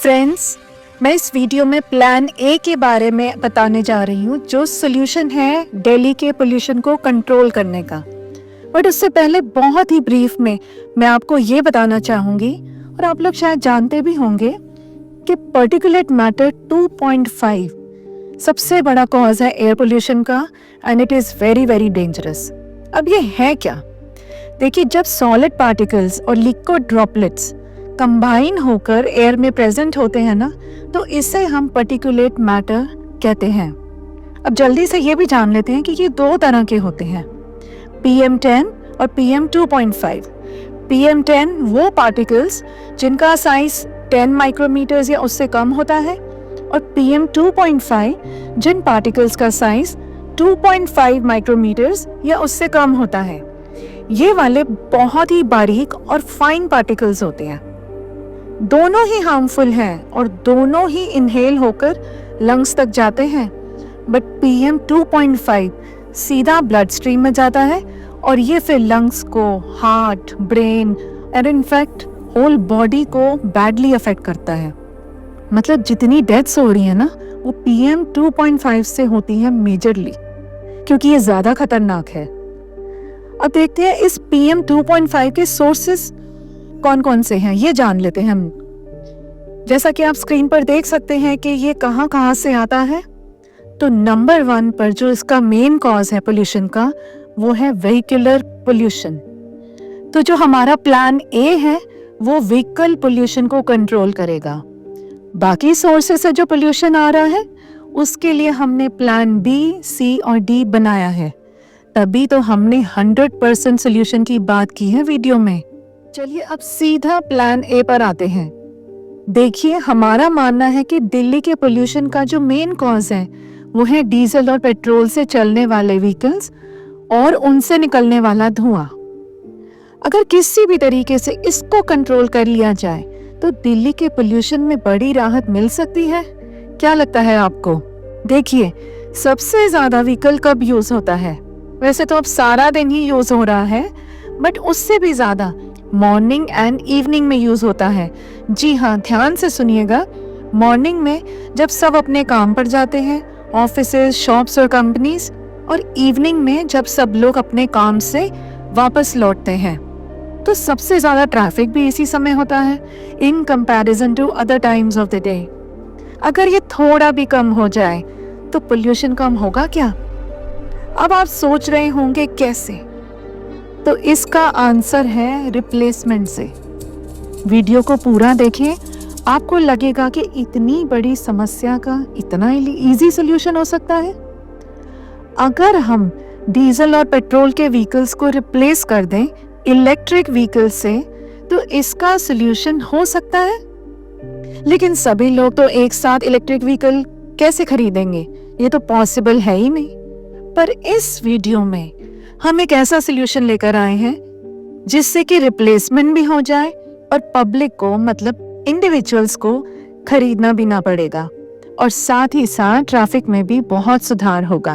Friends, मैं इस video में प्लान ए के बारे में बताने जा रही हूँ, जो सोल्यूशन है दिल्ली के पोल्यूशन को कंट्रोल करने का। बट उससे पहले बहुत ही ब्रीफ में मैं आपको ये बताना चाहूँगी, और आप लोग शायद जानते भी होंगे कि पार्टिकुलेट मैटर 2.5 सबसे बड़ा कॉज है एयर पोल्यूशन का, and it is very very dangerous. अब ये है क्या? देखिए, जब सॉलिड पार्टिकल्स और लिक्विड ड्रॉपलेट्स कंबाइन होकर एयर में प्रेजेंट होते हैं ना, तो इसे हम पार्टिकुलेट मैटर कहते हैं। अब जल्दी से ये भी जान लेते हैं कि ये दो तरह के होते हैं, PM10 और PM2.5। PM10 वो पार्टिकल्स जिनका साइज 10 माइक्रोमीटर्स या उससे कम होता है, और PM2.5 जिन पार्टिकल्स का साइज 2.5 माइक्रोमीटर्स या उससे कम होता है। ये वाले बहुत ही बारीक और फाइन पार्टिकल्स होते हैं। दोनों ही हार्मफुल हैं और दोनों ही इनहेल होकर लंग्स तक जाते हैं, बट PM2.5 सीधा ब्लड स्ट्रीम में जाता है और ये फिर लंग्स को, हार्ट, ब्रेन और इनफैक्ट होल बॉडी को बैडली अफेक्ट करता है। मतलब जितनी डेथ्स हो रही है ना, वो PM2.5 से होती है मेजरली, क्योंकि ये ज़्यादा खतरनाक है। अब देखते हैं इस PM2.5 के सोर्सेस कौन कौन से हैं, ये जान लेते हैं हम। जैसा कि आप स्क्रीन पर देख सकते हैं कि ये कहाँ कहाँ से आता है। तो नंबर 1 पर जो इसका मेन कॉज है पोल्यूशन का, वो है व्हीकुलर पोल्यूशन। तो जो हमारा प्लान ए है वो व्हीकल पोल्यूशन को कंट्रोल करेगा। बाकी सोर्सेस से जो पोल्यूशन आ रहा है उसके लिए हमने प्लान बी, सी और डी बनाया है, तभी तो हमने 100% सोल्यूशन की बात की है वीडियो में। चलिए अब सीधा प्लान ए पर आते हैं। देखिए, हमारा मानना है कि दिल्ली के पोल्यूशन का जो मेन कॉज है वो है डीजल और पेट्रोल से चलने वाले व्हीकल्स और उनसे निकलने वाला धुआं। अगर किसी भी तरीके से इसको कंट्रोल कर लिया जाए तो दिल्ली के पोल्यूशन में बड़ी राहत मिल सकती है। क्या लगता है आपको? देखिए, सबसे ज्यादा व्हीकल कब यूज होता है? वैसे तो अब सारा दिन ही यूज हो रहा है, बट उससे भी ज्यादा मॉर्निंग एंड इवनिंग में यूज होता है। जी हाँ, ध्यान से सुनिएगा। मॉर्निंग में जब सब अपने काम पर जाते हैं, ऑफिसेज, शॉप्स और कंपनीज, और इवनिंग में जब सब लोग अपने काम से वापस लौटते हैं, तो सबसे ज्यादा ट्रैफिक भी इसी समय होता है in comparison to other times of the day. अगर ये थोड़ा भी कम हो जाए तो पोल्यूशन कम होगा क्या? अब आप सोच रहे होंगे कैसे? तो इसका आंसर है रिप्लेसमेंट से। वीडियो को पूरा देखें, आपको लगेगा कि इतनी बड़ी समस्या का इतना इजी सोल्यूशन हो सकता है। अगर हम डीजल और पेट्रोल के व्हीकल्स को रिप्लेस कर दें इलेक्ट्रिक व्हीकल से, तो इसका सोल्यूशन हो सकता है। लेकिन सभी लोग तो एक साथ इलेक्ट्रिक व्हीकल कैसे खरीदेंगे? ये तो पॉसिबल है ही नहीं। पर इस वीडियो में हम एक ऐसा सोल्यूशन लेकर आए हैं जिससे कि रिप्लेसमेंट भी हो जाए और पब्लिक को, मतलब इंडिविजुअल्स को, खरीदना भी ना पड़ेगा, और साथ ही साथ ट्रैफिक में भी बहुत सुधार होगा।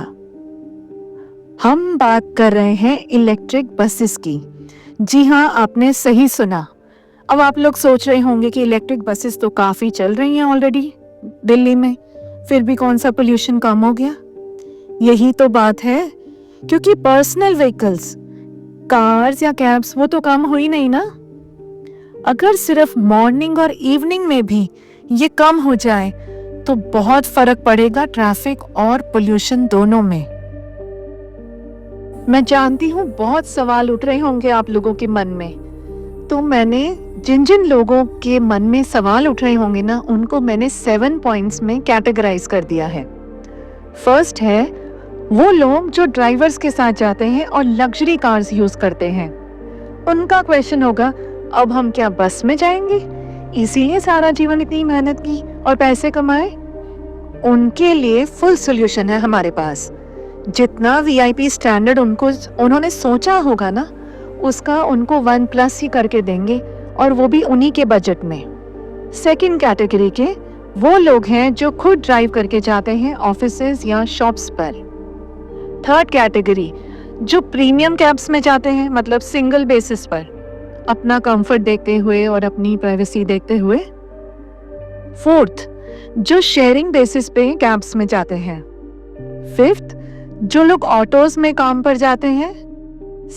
हम बात कर रहे हैं इलेक्ट्रिक बसेस की। जी हाँ, आपने सही सुना। अब आप लोग सोच रहे होंगे कि इलेक्ट्रिक बसेस तो काफ़ी चल रही हैं ऑलरेडी दिल्ली में, फिर भी कौन सा पोल्यूशन कम हो गया? यही तो बात है, क्योंकि पर्सनल व्हीकल्स, कार्स या कैब्स, वो तो कम हुई नहीं ना। अगर सिर्फ मॉर्निंग और इवनिंग में भी ये कम हो जाए तो बहुत फर्क पड़ेगा ट्रैफिक और पोल्यूशन दोनों में। मैं जानती हूँ बहुत सवाल उठ रहे होंगे आप लोगों के मन में, तो मैंने जिन जिन लोगों के मन में सवाल उठ रहे होंगे ना, उनको मैंने 7 पॉइंट्स में कैटेगराइज कर दिया है। फर्स्ट है वो लोग जो ड्राइवर्स के साथ जाते हैं और लग्जरी कार्स यूज करते हैं। उनका क्वेश्चन होगा, अब हम क्या बस में जाएंगे? इसीलिए सारा जीवन इतनी मेहनत की और पैसे कमाए। उनके लिए फुल सॉल्यूशन है हमारे पास। जितना VIP स्टैंडर्ड उन्होंने सोचा होगा ना, उसका उनको 1+ ही करके देंगे, और वो भी उन्हीं के बजट में। सेकंड कैटेगरी के वो लोग हैं जो खुद ड्राइव करके जाते हैं ऑफिसेज या शॉप्स पर। थर्ड कैटेगरी जो प्रीमियम कैब्स में जाते हैं, मतलब सिंगल बेसिस पर, अपना कंफर्ट देखते हुए और अपनी प्राइवेसी देखते हुए। फोर्थ, जो शेयरिंग बेसिस पे कैब्स में जाते हैं। फिफ्थ, जो लोग ऑटोज में काम पर जाते हैं।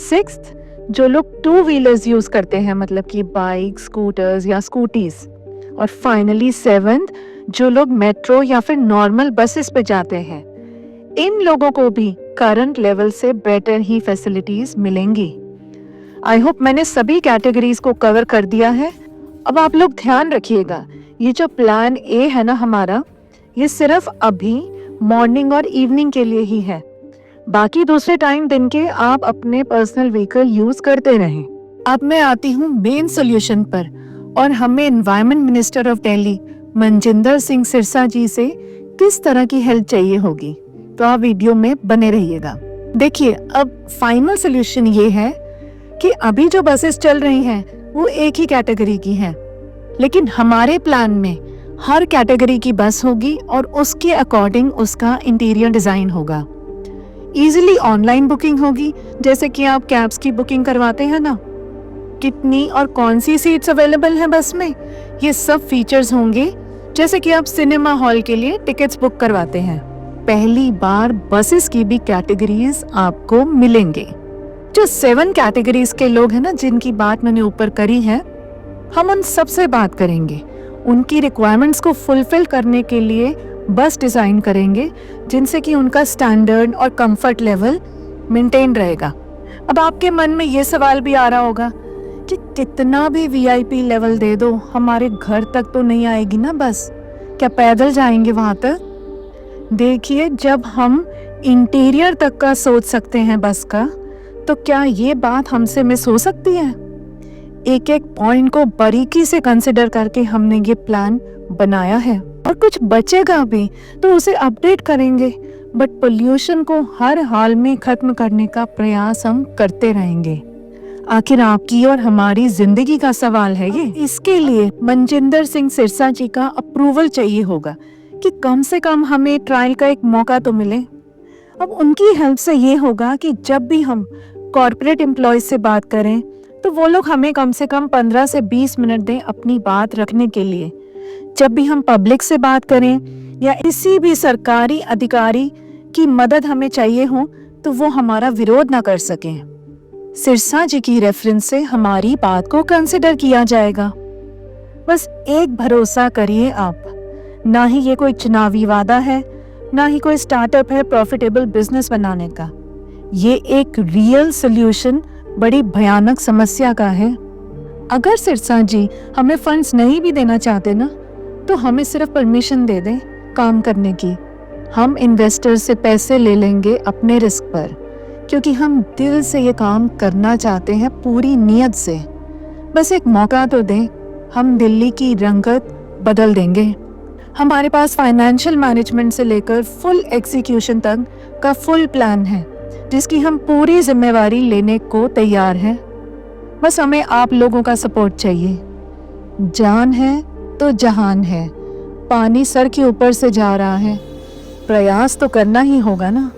सिक्स्थ, जो लोग टू व्हीलर्स यूज करते हैं, मतलब कि बाइक, स्कूटर्स या स्कूटीज। और फाइनली सेवंथ, जो लोग मेट्रो या फिर नॉर्मल बसेस पे जाते हैं। इन लोगों को भी करंट लेवल से बेटर ही फैसिलिटीज मिलेंगी। आई होप मैंने सभी कैटेगरीज को कवर कर दिया है। अब आप लोग ध्यान रखिएगा, ये जो प्लान ए है ना हमारा, ये सिर्फ अभी मॉर्निंग और इवनिंग के लिए ही है। बाकी दूसरे टाइम दिन के आप अपने पर्सनल व्हीकल यूज करते रहें। अब मैं आती हूँ मेन सोल्यूशन पर, और हमें environment minister of Delhi Manjinder Singh Sirsa ji से किस तरह की हेल्प चाहिए होगी, तो आप वीडियो में बने रहिएगा। देखिए, अब फाइनल सोल्यूशन ये है कि अभी जो बसेस चल रही हैं वो एक ही कैटेगरी की हैं, लेकिन हमारे प्लान में हर कैटेगरी की बस होगी और उसके अकॉर्डिंग उसका इंटीरियर डिजाइन होगा। इजीली ऑनलाइन बुकिंग होगी, जैसे कि आप कैब्स की बुकिंग करवाते हैं ना, कितनी और कौन सी सीट्स अवेलेबल हैं बस में, ये सब फीचर्स होंगे, जैसे कि आप सिनेमा हॉल के लिए टिकट्स बुक करवाते हैं। पहली बार बसेस की भी कैटेगरीज आपको मिलेंगे। जो 7 कैटेगरीज के लोग हैं ना, जिनकी बात मैंने ऊपर करी है, हम उन सबसे बात करेंगे। उनकी रिक्वायरमेंट्स को फुलफिल करने के लिए बस डिजाइन करेंगे, जिनसे कि उनका स्टैंडर्ड और कंफर्ट लेवल मेंटेन रहेगा। अब आपके मन में ये सवाल भी आ रहा होगा कि कितना भी वीआईपी लेवल दे दो, हमारे घर तक तो नहीं आएगी ना बस, क्या पैदल जाएंगे वहां तक? देखिए, जब हम इंटीरियर तक का सोच सकते हैं बस का, तो क्या ये बात हमसे मिस हो सकती है? एक एक पॉइंट को बारीकी से कंसिडर करके हमने ये प्लान बनाया है, और कुछ बचेगा भी तो उसे अपडेट करेंगे, बट पोल्यूशन को हर हाल में खत्म करने का प्रयास हम करते रहेंगे। आखिर आपकी और हमारी जिंदगी का सवाल है ये। इसके लिए मनजिंदर सिंह सिरसा जी का अप्रूवल चाहिए होगा कि कम से कम हमें ट्रायल का एक मौका तो मिले। अब उनकी हेल्प से ये होगा कि जब भी हम कॉर्पोरेट एम्प्लॉयज से बात करें, तो वो लोग हमें कम से कम 15 से 20 मिनट दें अपनी बात रखने के लिए। जब भी हम पब्लिक से बात करें या किसी भी सरकारी अधिकारी की मदद हमें चाहिए हो, तो वो हमारा विरोध ना कर सकें। सिरसा जी की रेफरेंस से हमारी बात को कंसिडर किया जाएगा। बस एक भरोसा करिए आप, ना ही ये कोई चुनावी वादा है, ना ही कोई स्टार्टअप है प्रॉफिटेबल बिजनेस बनाने का। ये एक रियल सॉल्यूशन बड़ी भयानक समस्या का है। अगर सिरसा जी हमें फंड्स नहीं भी देना चाहते ना, तो हमें सिर्फ परमिशन दे दें काम करने की। हम इन्वेस्टर से पैसे ले लेंगे अपने रिस्क पर, क्योंकि हम दिल से ये काम करना चाहते हैं, पूरी नीयत से। बस एक मौका तो दें, हम दिल्ली की रंगत बदल देंगे। हमारे पास फाइनेंशियल मैनेजमेंट से लेकर फुल एग्जीक्यूशन तक का फुल प्लान है, जिसकी हम पूरी जिम्मेवारी लेने को तैयार हैं। बस हमें आप लोगों का सपोर्ट चाहिए। जान है तो जहान है, पानी सर के ऊपर से जा रहा है, प्रयास तो करना ही होगा ना।